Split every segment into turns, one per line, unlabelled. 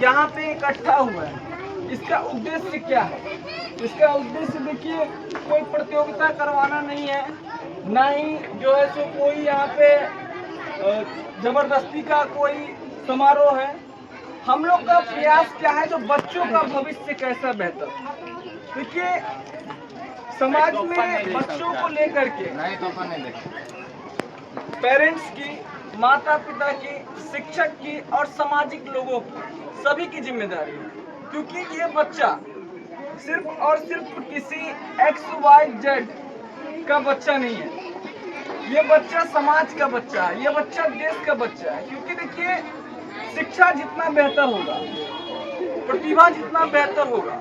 यहाँ पे इकट्ठा हुआ है, इसका उद्देश्य क्या है? इसका उद्देश्य देखिए, कोई प्रतियोगिता करवाना नहीं है, ना ही जो है सो कोई यहाँ पे जबरदस्ती का कोई समारोह है। हम लोग का प्रयास क्या है, जो बच्चों का भविष्य कैसा बेहतर। देखिए, समाज में बच्चों को लेकर के पेरेंट्स की, माता पिता की, शिक्षक की और सामाजिक लोगों की, सभी की जिम्मेदारी है। क्योंकि ये बच्चा सिर्फ और सिर्फ किसी XYZ का बच्चा नहीं है, ये बच्चा समाज का बच्चा है, ये बच्चा देश का बच्चा है। क्योंकि देखिए, शिक्षा जितना बेहतर होगा, प्रतिभा जितना बेहतर होगा,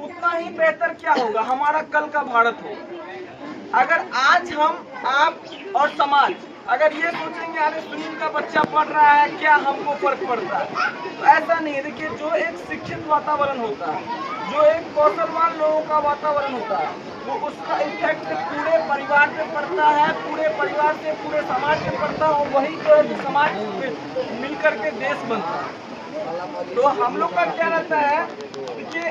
उतना ही बेहतर क्या होगा, हमारा कल का भारत होगा। अगर आज हम, आप और समाज अगर ये सोचेंगे अरे सुनील का बच्चा पढ़ रहा है, क्या हमको फर्क पड़ता है, तो ऐसा नहीं है। देखिए, जो एक शिक्षित वातावरण होता है, जो एक कौशलवान लोगों का वातावरण होता है, वो उसका इफेक्ट पूरे परिवार पे पड़ता है, पूरे परिवार से पूरे समाज पे पड़ता है, और वही तो समाज मिलकर के देश बनता है। तो हम लोग का क्या रहता है कि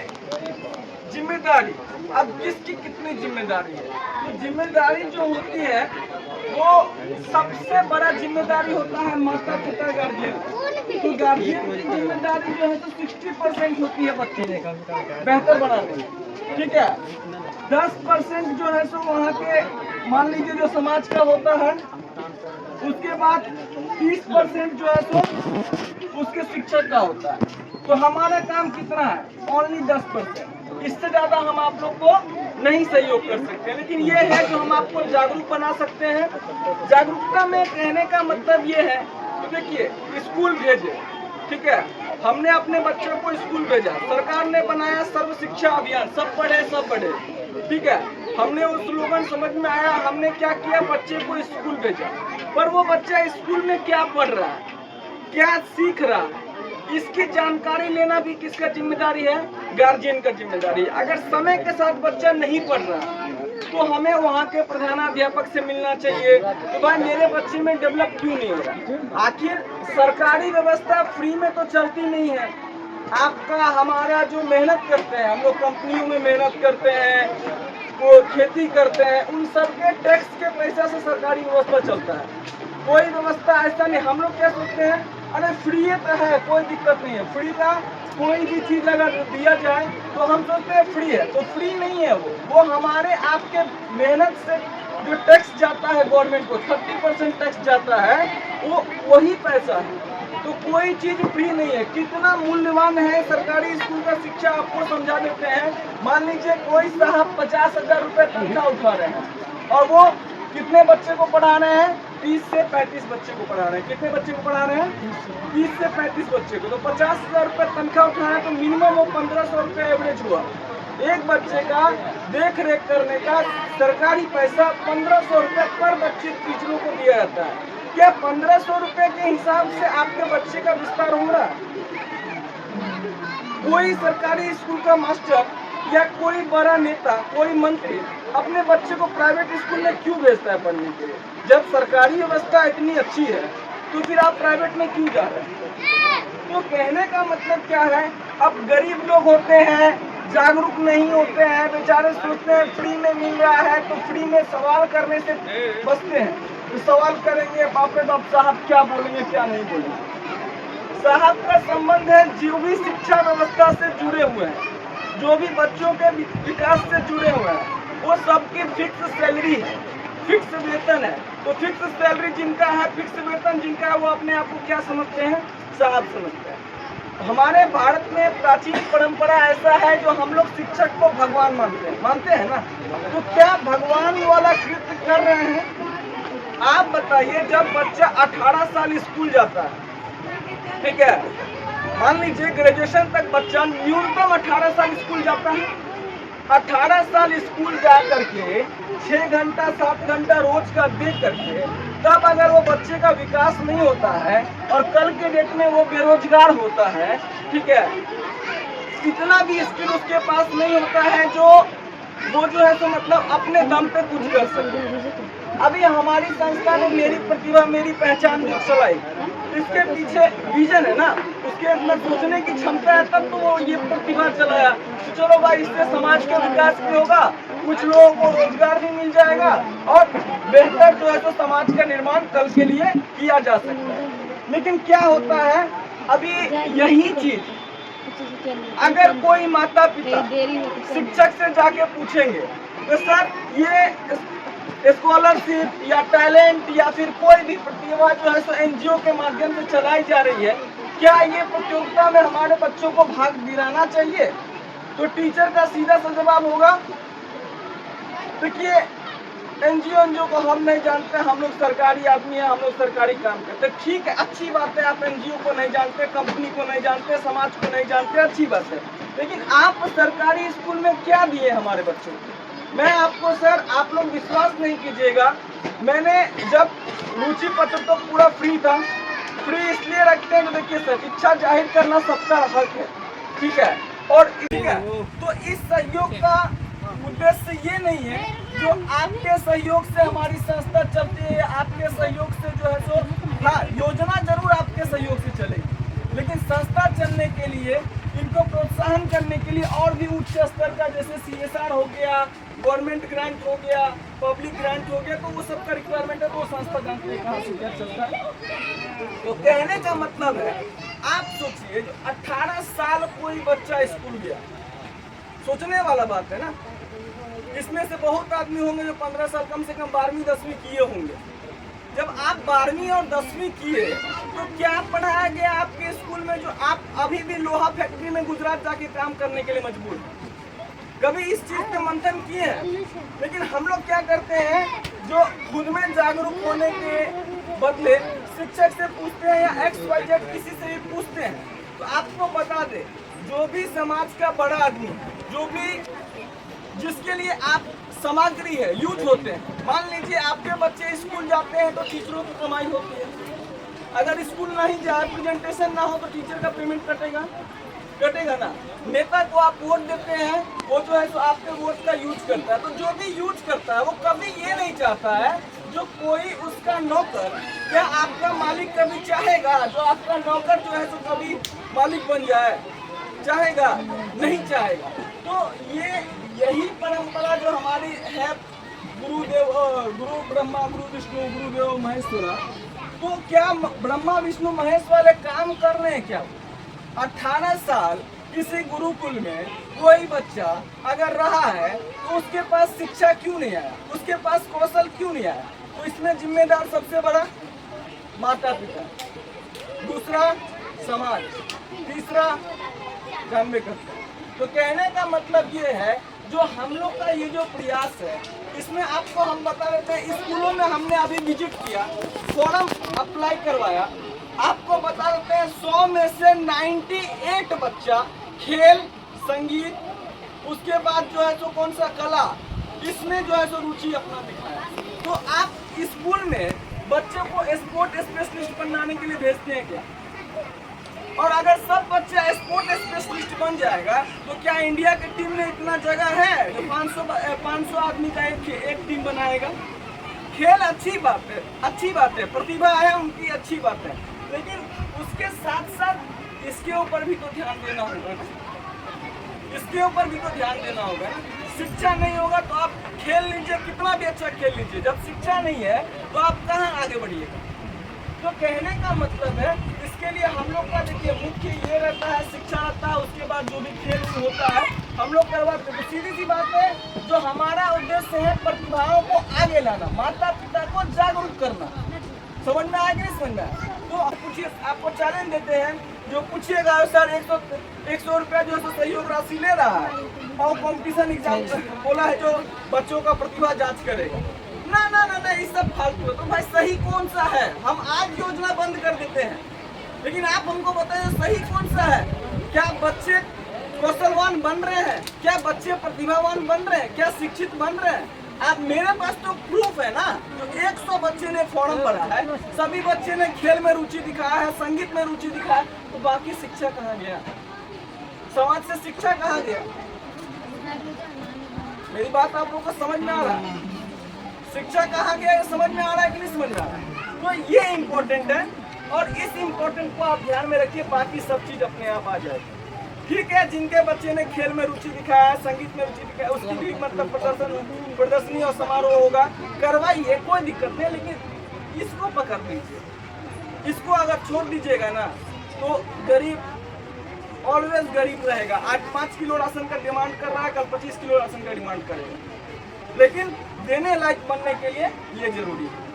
जिम्मेदारी, अब किसकी कितनी जिम्मेदारी है। तो जिम्मेदारी जो होती है, वो सबसे बड़ा जिम्मेदारी होता है माता पिता, गार्जियन। तो गार्जियन की जिम्मेदारी जो है तो 60% होती है बच्चे बेहतर बनाने में, ठीक है। 10% जो है सो वहाँ के, मान लीजिए जो समाज का होता है, उसके बाद 30% जो है सो उसके शिक्षक का होता है। तो हमारा काम कितना है, ओनली 10%। इससे ज्यादा हम आप लोग को नहीं सहयोग कर सकते, लेकिन ये है जो हम आपको जागरूक बना सकते हैं। जागरूकता में कहने का मतलब ये है, तो देखिए, स्कूल भेजे, ठीक है, हमने अपने बच्चों को स्कूल भेजा, सरकार ने बनाया सर्व शिक्षा अभियान, सब पढ़े सब बढ़े, ठीक है। हमने वो स्लोगन समझ में आया, हमने क्या किया, बच्चे को स्कूल भेजा। पर वो बच्चा स्कूल में क्या पढ़ रहा है, क्या सीख रहा है, इसकी जानकारी लेना भी किसका जिम्मेदारी है, गार्जियन का जिम्मेदारी है। अगर समय के साथ बच्चा नहीं पढ़ रहा, तो हमें वहाँ के प्रधानाध्यापक से मिलना चाहिए कि भाई मेरे बच्चे में डेवलप क्यों नहीं हो रहा। आखिर सरकारी व्यवस्था फ्री में तो चलती नहीं है। आपका हमारा जो मेहनत करते हैं, हम लोग कंपनियों में मेहनत करते हैं, वो खेती करते हैं, उन सब के टैक्स के पैसा से सरकारी व्यवस्था चलता है। कोई व्यवस्था ऐसा नहीं, हम लोग क्या सोचते हैं, अरे फ्री तो है, कोई दिक्कत नहीं है, फ्री का कोई भी चीज अगर दिया जाए तो हम सोचते हैं फ्री है, तो फ्री नहीं है। वो हमारे आपके मेहनत से जो टैक्स जाता है गवर्नमेंट को, 30% टैक्स जाता है, वो वही पैसा है। तो कोई चीज फ्री नहीं है। कितना मूल्यवान है सरकारी स्कूल का शिक्षा, आपको समझा देते हैं। मान लीजिए कोई साहब 50,000 रुपये तनख्वाह उठा रहे हैं, और वो कितने बच्चे को पढ़ा रहे हैं, 30 से 35 बच्चे को पढ़ा रहे हैं। कितने बच्चे को पढ़ा रहे हैं, 30 से 35 बच्चे को। तो 50,000 रुपये तनख्वाह उठा रहे हैं, तो मिनिमम वो 1500 रुपये एवरेज हुआ। एक बच्चे का देख रेख करने का सरकारी पैसा 1500 रुपये पर बच्चे टीचरों को दिया जाता है। क्या 1500 रुपये के हिसाब से आपके बच्चे का विस्तार हो रहा है? कोई सरकारी स्कूल का मास्टर या कोई बड़ा नेता, कोई मंत्री अपने बच्चे को प्राइवेट स्कूल में क्यों भेजता है पढ़ने के लिए? जब सरकारी व्यवस्था इतनी अच्छी है, तो फिर आप प्राइवेट में क्यों जा रहे हैं? तो कहने का मतलब क्या है, अब गरीब लोग होते हैं, जागरूक नहीं होते हैं, बेचारे सोचते हैं फ्री में मिल रहा है, तो फ्री में सवाल करने से बचते हैं। तो सवाल करेंगे, बाप रे बाप, साहब क्या बोलेंगे क्या नहीं बोलेंगे। साहब का संबंध है जो भी शिक्षा व्यवस्था से जुड़े हुए हैं, जो भी बच्चों के विकास से जुड़े हुए हैं, वो सबकी फिक्स सैलरी है, फिक्स वेतन है। तो फिक्स सैलरी जिनका है, फिक्स वेतन जिनका है, वो अपने आप को क्या समझते हैं, साहब समझते हैं। हमारे भारत में प्राचीन परंपरा ऐसा है, जो हम लोग शिक्षक को भगवान मानते हैं ना। तो क्या भगवान वाला कृत्य कर रहे हैं? आप बताइए, जब बच्चा 18 साल स्कूल जाता है, ठीक है, मान लीजिए ग्रेजुएशन तक बच्चा न्यूनतम 18 साल स्कूल जाता है। 18 साल स्कूल जा करके 6 घंटा 7 घंटा रोज का दे करके, तब अगर वो बच्चे का विकास नहीं होता है और कल के डेट में वो बेरोजगार होता है, ठीक है, इतना भी स्किल उसके पास नहीं होता है जो वो जो है तो मतलब अपने दम पे कुछ कर सके। अभी हमारी संस्था ने मेरी प्रतिभा मेरी पहचान जो चलाई, इसके पीछे विजन है ना, उसके अंदर सोचने की क्षमता है, तब तो वो ये प्रतिभा चलाया। तो चलो भाई, इससे समाज का विकास भी होगा, कुछ लोगों को रोजगार भी मिल जाएगा और बेहतर जो है तो समाज का निर्माण कल के लिए किया जा सकता है। लेकिन क्या होता है, अभी यही चीज अगर कोई माता पिता शिक्षक से जाके पूछेंगे तो सर ये स्कॉलरशिप या टैलेंट या फिर कोई भी प्रतिभा जो है सो एनजीओ के माध्यम से चलाई जा रही है, क्या ये प्रतियोगिता में हमारे बच्चों को भाग दिलाना चाहिए? तो टीचर का सीधा सा जवाब होगा, देखिए एनजीओ को हम नहीं जानते, हम लोग सरकारी आदमी हैं, हम लोग सरकारी काम करते। ठीक है, अच्छी बात है, आप एनजीओ को नहीं जानते, कंपनी को नहीं जानते, समाज को नहीं जानते, अच्छी बात है। लेकिन आप सरकारी स्कूल में क्या दिए हमारे बच्चों को? मैं आपको सर, आप लोग विश्वास नहीं कीजिएगा, मैंने जब रुचि पत्र तो पूरा फ्री था, फ्री इसलिए रखते हैं, देखिए सर, इच्छा जाहिर करना सबका हक है, ठीक है, और तो इस सहयोग का उद्देश्य ये नहीं है जो आपके सहयोग से हमारी संस्था चलती है, आपके सहयोग से जो है सो, हाँ योजना जरूर आपके सहयोग से चलेगी, लेकिन संस्था चलने के लिए इनको प्रोत्साहन करने के लिए और भी उच्च स्तर का, जैसे CSR हो गया, गवर्नमेंट ग्रांट हो गया, पब्लिक ग्रांट हो गया, तो वो सबका रिक्वायरमेंट है, तो संस्था जानते हैं कहाँ से क्या चलता है। तो कहने का मतलब है, आप सोचिए जो 18 साल कोई बच्चा स्कूल गया, सोचने वाला बात है ना। इसमें से बहुत आदमी होंगे जो 15 साल कम से कम 12वीं 10वीं किए होंगे। जब आप 12वीं और 10वीं किए तो क्या पढ़ाया गया आपके स्कूल में, जो आप अभी भी लोहा फैक्ट्री में गुजरात जाके काम करने के लिए मजबूर हैं? कभी इस चीज पे मंथन किए हैं? लेकिन हम लोग क्या करते हैं, जो खुद में जागरूक होने के बदले शिक्षक से पूछते हैं या XYZ किसी से भी पूछते हैं। तो आपको बता दे, जो भी समाज का बड़ा आदमी, जो भी जिसके लिए आप सामग्री है, यूज होते हैं, मान लीजिए आपके बच्चे स्कूल जाते हैं तो टीचरों की कमाई होती है, अगर स्कूल नहीं जाए, प्रेजेंटेशन ना हो तो टीचर का पेमेंट कटेगा ना। नेता को आप वोट देते हैं, वो जो है तो आपके वोट का यूज करता है, तो जो भी यूज करता है वो कभी ये नहीं चाहता है जो कोई उसका नौकर या आपका मालिक कभी चाहेगा जो आपका नौकर जो है तो कभी मालिक बन जाए, चाहेगा? नहीं चाहेगा। तो यही परंपरा जो हमारी है, गुरुदेव, गुरु ब्रह्मा गुरु विष्णु गुरुदेव महेश्वरा, तो क्या ब्रह्मा विष्णु महेश वाले काम कर रहे हैं क्या? 18 साल किसी गुरुकुल में कोई बच्चा अगर रहा है तो उसके पास शिक्षा क्यों नहीं आया, उसके पास कौशल क्यों नहीं आया? तो इसमें जिम्मेदार सबसे बड़ा माता पिता, दूसरा समाज, तीसरा जानवे करता है। तो कहने का मतलब ये है, जो हम लोग का ये जो प्रयास है, इसमें आपको हम बता देते हैं, स्कूलों में हमने अभी विजिट किया, फॉर्म अप्लाई करवाया, आपको बता देते हैं 100 में से 98 बच्चा खेल, संगीत, उसके बाद जो है तो कौन सा कला, इसमें जो है तो रुचि अपना दिखाया। तो आप स्कूल में बच्चे को स्पोर्ट स्पेशलिस्ट बनाने के लिए भेजते हैं क्या? और अगर सब बच्चा स्पोर्ट स्पेशलिस्ट बन जाएगा तो क्या इंडिया की टीम में इतना जगह है जो 500 आदमी का एक टीम बनाएगा? खेल अच्छी बात है, प्रतिभा है उनकी, अच्छी बात है, लेकिन उसके साथ साथ इसके ऊपर भी तो ध्यान देना होगा, इसके ऊपर भी तो ध्यान देना होगा। शिक्षा नहीं होगा तो आप खेल लीजिए, कितना भी अच्छा खेल लीजिए, जब शिक्षा नहीं है तो आप कहाँ आगे बढ़िएगा? तो कहने का मतलब है, इसके लिए हम लोग का देखिए मुख्य ये रहता है, शिक्षा रहता है, उसके बाद जो भी खेल होता है हम लोग करवाते हैं। तो सीधी सी बात है, जो हमारा उद्देश्य है प्रतिभाओं को आगे लाना, माता पिता को जागरूक करना। समझ में आया कि नहीं समझ में आया? तो पूछिए, आपको चैलेंज देते हैं, जो पूछिएगा सर 100 रुपया जो है सहयोग राशि ले रहा है और कंपटीशन एग्जाम बोला है जो बच्चों का प्रतिभा जांच करेगा। ना ना ना ना, ये सब फालतू है। तो भाई सही कौन सा है? हम आज योजना बंद कर देते हैं, लेकिन आप हमको बताइए सही कौन सा है? क्या बच्चे कौशलवान बन रहे हैं? क्या बच्चे प्रतिभावान बन रहे हैं? क्या शिक्षित बन रहे हैं? आप, मेरे पास तो प्रूफ है ना, जो 100 बच्चे ने फॉर्म भरा है, सभी बच्चे ने खेल में रुचि दिखाया है, संगीत में रुचि दिखाया, तो बाकी शिक्षा कहाँ गया? समाज से शिक्षा कहाँ गया? मेरी बात आप लोगों को समझ में आ रहा है? शिक्षा कहाँ गया ये समझ में आ रहा है कि नहीं समझ में आ रहा है? तो ये इम्पोर्टेंट है और इस इम्पोर्टेंट को आप ध्यान में रखिए, बाकी सब चीज अपने आप आ जाएगी। ठीक है, जिनके बच्चे ने खेल में रुचि दिखाया है, संगीत में रुचि दिखाया, उसकी भी मतलब प्रदर्शनी और समारोह होगा, करवाइए, कोई दिक्कत नहीं, लेकिन इसको पकड़ लीजिए। इसको अगर छोड़ दीजिएगा ना तो गरीब ऑलवेज गरीब रहेगा। आज 5 किलो राशन का डिमांड कर रहा है, कल 25 किलो राशन का डिमांड करेगा, लेकिन देने लायक बनने के लिए ये जरूरी है।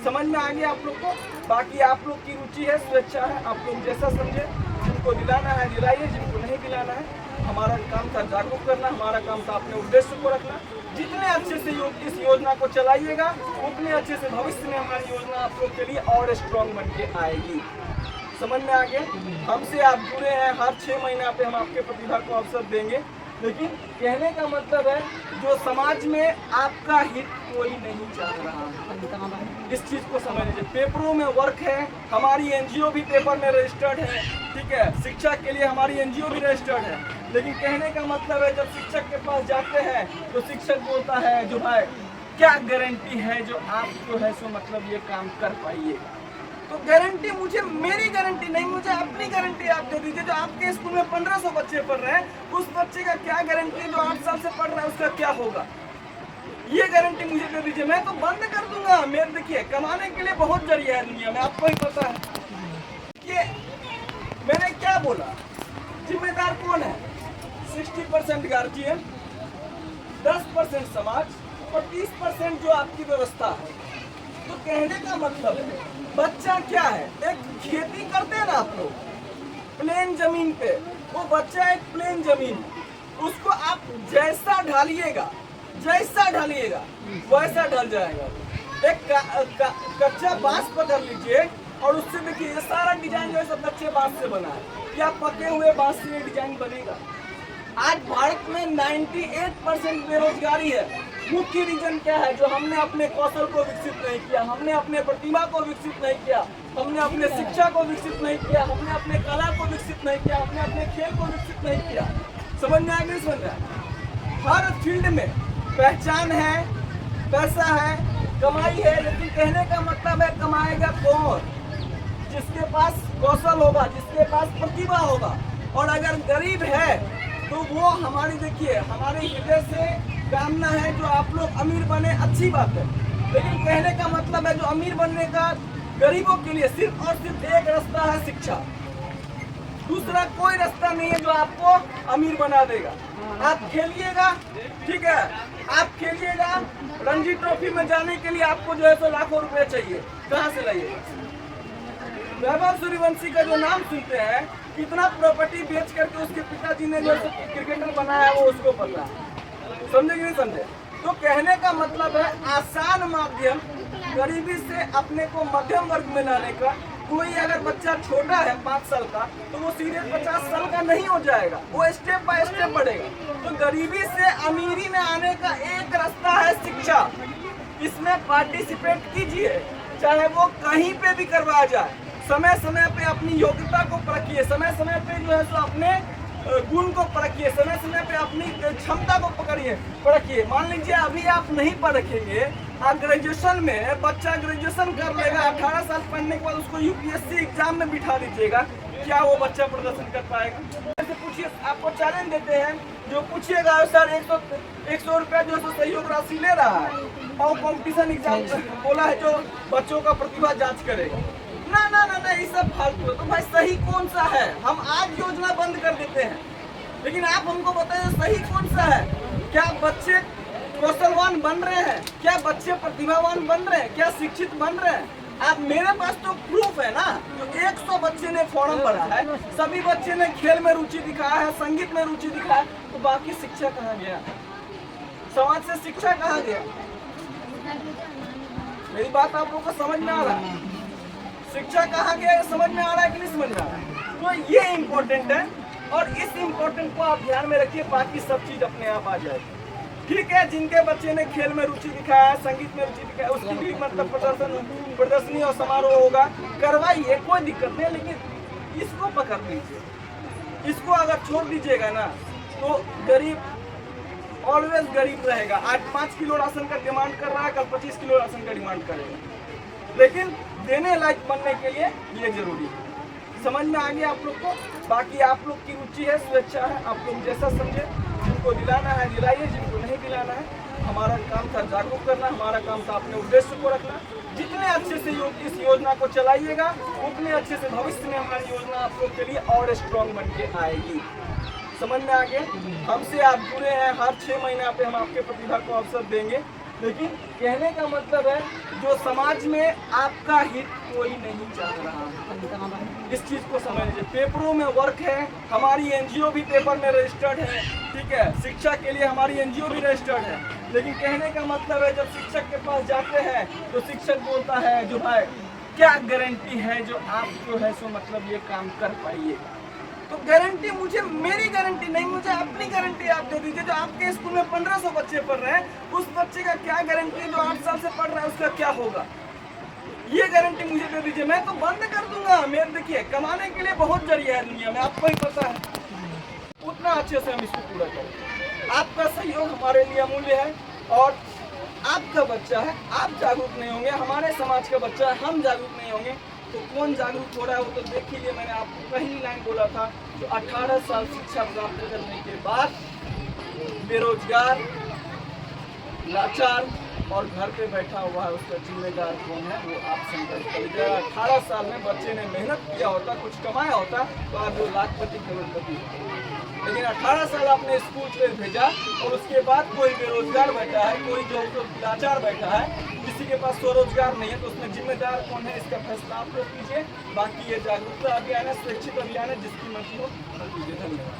समझ में आ गया आप लोग को? बाकी आप लोग की रुचि है, स्वेच्छा है, आप लोग जैसा समझे, जिनको दिलाना है दिलाइए, जिनको नहीं दिलाना है। हमारा काम था जागरूक करना, हमारा काम था अपने उद्देश्य को रखना। जितने अच्छे से इस योजना को चलाइएगा उतने अच्छे से भविष्य में हमारी योजना आप लोग के लिए और स्ट्रॉन्ग बन के आएगी। समझ में आ गया? हमसे आप जुड़े हैं, हर 6 महीना पे हम आपके प्रतिभा को अवसर देंगे, लेकिन कहने का मतलब है जो समाज में आपका हित कोई नहीं चाह रहा है, इस चीज को समझ लीजिए। पेपरों में वर्क है, हमारी एनजीओ भी पेपर में रजिस्टर्ड है, ठीक है, शिक्षा के लिए हमारी एनजीओ भी रजिस्टर्ड है, लेकिन कहने का मतलब है जब शिक्षक के पास जाते हैं तो शिक्षक बोलता है जो भाई क्या गारंटी है जो आप जो है सो मतलब ये काम कर पाइए। तो गारंटी मुझे, मेरी गारंटी नहीं, मुझे अपनी गारंटी आप दे दीजिए। जो आपके स्कूल में 1500 बच्चे पढ़ रहे हैं, उस बच्चे का क्या गारंटी है जो 8 साल से पढ़ रहा है उसका क्या होगा, ये गारंटी मुझे दे दीजिए। मैं तो बंद कर दूंगा। मेरे देखिए कमाने के लिए बहुत जरिया है दुनिया में, आपको ही पता है। ये मैंने क्या बोला, जिम्मेदार कौन है? 60% गार्जियन, 10% समाज और 30% जो आपकी व्यवस्था है। तो कहने का मतलब है बच्चा क्या है, एक खेती करते हैं ना आप लोग प्लेन जमीन पे, वो बच्चा एक प्लेन जमीन, उसको आप जैसा ढालिएगा वैसा ढल जाएगा। एक कच्चा बांस पकड़ लीजिए और उससे देखिए ये सारा डिजाइन जो है सब कच्चे बांस से बना है, क्या पके हुए बांस से ये डिजाइन बनेगा? आज भारत में 98% बेरोजगारी है। मुख्य रीजन क्या है? जो हमने अपने कौशल को विकसित नहीं किया, हमने अपने प्रतिभा को विकसित नहीं किया, हमने अपने शिक्षा को विकसित नहीं किया, हमने अपने कला को विकसित नहीं किया, हमने अपने खेल को विकसित नहीं किया। समझ में आगे समझ रहा है? हर फील्ड में पहचान है, पैसा है, कमाई है, लेकिन कहने का मतलब है कमाएगा कौन? जिसके पास कौशल होगा, जिसके पास प्रतिभा होगा। और अगर गरीब है तो वो हमारी, देखिए हमारे हृदय से कामना है जो आप लोग अमीर बने, अच्छी बात है, लेकिन कहने का मतलब है जो अमीर बनने का गरीबों के लिए सिर्फ और सिर्फ एक रास्ता है, शिक्षा। दूसरा कोई रास्ता नहीं है जो आपको अमीर बना देगा। आप खेलिएगा, ठीक है, आप खेलिएगा, रणजी ट्रॉफी में जाने के लिए आपको जो है सो लाखों रुपए चाहिए, कहाँ से लाइएगा? वैभव सूर्यवंशी का जो नाम सुनते हैं, कितना प्रॉपर्टी बेच करके उसके पिताजी ने जो क्रिकेटर बनाया वो उसको पता है। समझे कि नहीं समझे? तो कहने का मतलब है आसान माध्यम गरीबी से अपने को मध्यम वर्ग में लाने का। कोई अगर बच्चा छोटा है 5 साल का तो वो सीधे 50 साल का नहीं हो जाएगा, वो स्टेप बाय स्टेप बढ़ेगा। तो गरीबी से अमीरी में आने का एक रास्ता है शिक्षा। इसमें पार्टिसिपेट कीजिए, चाहे वो कहीं पे भी करवाया जाए। समय समय पे अपनी योग्यता को परखिए, समय समय पे जो है सो अपने गुण को परखिए, समय समय पे अपनी क्षमता को परखिए। मान लीजिए अभी आप नहीं परखेंगे, आप ग्रेजुएशन में, बच्चा ग्रेजुएशन कर लेगा, 18 साल पढ़ने के बाद उसको यूपीएससी एग्जाम में बिठा दीजिएगा, क्या वो बच्चा प्रदर्शन कर पाएगा? ऐसे पूछिए, आपको चैलेंज देते हैं, जो पूछिएगा सर 100 रुपया जो है सहयोग राशि ले रहा है और कंपटीशन एग्जाम बोला है जो बच्चों का प्रतिभा जांच करेगा। ना ना ना ना, ये सब फालतू है। तो भाई सही कौन सा है? हम आज योजना बंद कर देते हैं, लेकिन आप हमको बताइए सही कौन सा है? क्या बच्चे कौशलवान बन रहे हैं? क्या बच्चे प्रतिभावान बन रहे हैं? क्या शिक्षित बन रहे हैं? आप, मेरे पास तो प्रूफ है ना। जो 100 बच्चे ने फॉर्म भरा है, सभी बच्चे ने खेल में रुचि दिखाया है, संगीत में रुचि दिखाया, तो बाकी शिक्षा कहाँ गया? समाज से शिक्षा कहाँ गया? मेरी बात आप लोगों को समझ में आ रहा है? शिक्षा कहाँ गया समझ में आ रहा है कि नहीं समझ में आ रहा है? तो ये इम्पोर्टेंट है और इस इम्पोर्टेंट को आप ध्यान में रखिए, बाकी सब चीज अपने आप आ जाएगी। ठीक है, जिनके बच्चे ने खेल में रुचि दिखाया है, संगीत में रुचि दिखाया, उसकी भी मतलब प्रदर्शनी और समारोह होगा, करवाइए, कोई दिक्कत नहीं, लेकिन इसको पकड़ लीजिए। इसको अगर छोड़ दीजिएगा ना तो गरीब ऑलवेज गरीब रहेगा। आज 5 किलो राशन का डिमांड कर रहा है, कल 25 किलो राशन का डिमांड करेगा, लेकिन देने लायक बनने के लिए ये जरूरी है। समझ में आ गया आप लोग को? बाकी आप लोग की रुचि है, स्वेच्छा है, आप लोग जैसा समझे, जिनको दिलाना है दिलाइए, जिनको नहीं दिलाना है। हमारा काम था जागरूक करना, हमारा काम था अपने उद्देश्य को रखना। जितने अच्छे से इस योजना को चलाइएगा, उतने अच्छे से भविष्य में हमारी योजना आप लोग के लिए और स्ट्रॉन्ग बन के आएगी। समझ में आ गया? हमसे आप जुड़े हैं, हर 6 महीने पे हम आपके प्रतिभा को अवसर देंगे, लेकिन कहने का मतलब है जो समाज में आपका हित कोई नहीं चाह रहा है, इस चीज को समझिए। पेपरों में वर्क है, हमारी एनजीओ भी पेपर में रजिस्टर्ड है, ठीक है, शिक्षा के लिए हमारी एनजीओ भी रजिस्टर्ड है, लेकिन कहने का मतलब है जब शिक्षक के पास जाते हैं तो शिक्षक बोलता है जो भाई क्या गारंटी है जो आप जो है सो मतलब ये काम कर पाइएगा। तो गारंटी मुझे, मेरी गारंटी नहीं, मुझे अपनी गारंटी आप दे दीजिए। जो आपके स्कूल में 1500 बच्चे पढ़ रहे हैं, उस बच्चे का क्या गारंटी है जो 8 साल से पढ़ रहा है उसका क्या होगा, ये गारंटी मुझे दे दीजिए। मैं तो बंद कर दूंगा। मेरे देखिए कमाने के लिए बहुत जरिया है दुनिया में, आपको ही पता है, उतना अच्छे से हम इसको पूरा करें। आपका सहयोग हमारे लिए अमूल्य है, और आपका बच्चा है, आप जागरूक नहीं होंगे, हमारे समाज का बच्चा है, हम जागरूक नहीं होंगे तो कौन जागरूक हो रहा है वो तो देख लीजिए। मैंने आपको पहली लाइन बोला था, जो 18 साल शिक्षा प्राप्त करने के बाद बेरोजगार, लाचार और घर पे बैठा हुआ है, उसका जिम्मेदार कौन है वो आप संकल्प करिए। 18 साल में बच्चे ने मेहनत किया होता, कुछ कमाया होता तो आज वो लाखपति करोड़पति होता, लेकिन 18 साल आपने स्कूल पे भेजा और उसके बाद कोई बेरोजगार बैठा है, कोई जो लाचार बैठा है, किसी के पास स्वरोजगार नहीं है, तो उसमें जिम्मेदार कौन है इसका फैसला आप लोग कीजिए। बाकी ये जागरूकता अभियान है, स्वैच्छिक अभियान है, जिसकी मर्जी हो कीजिए। धन्यवाद।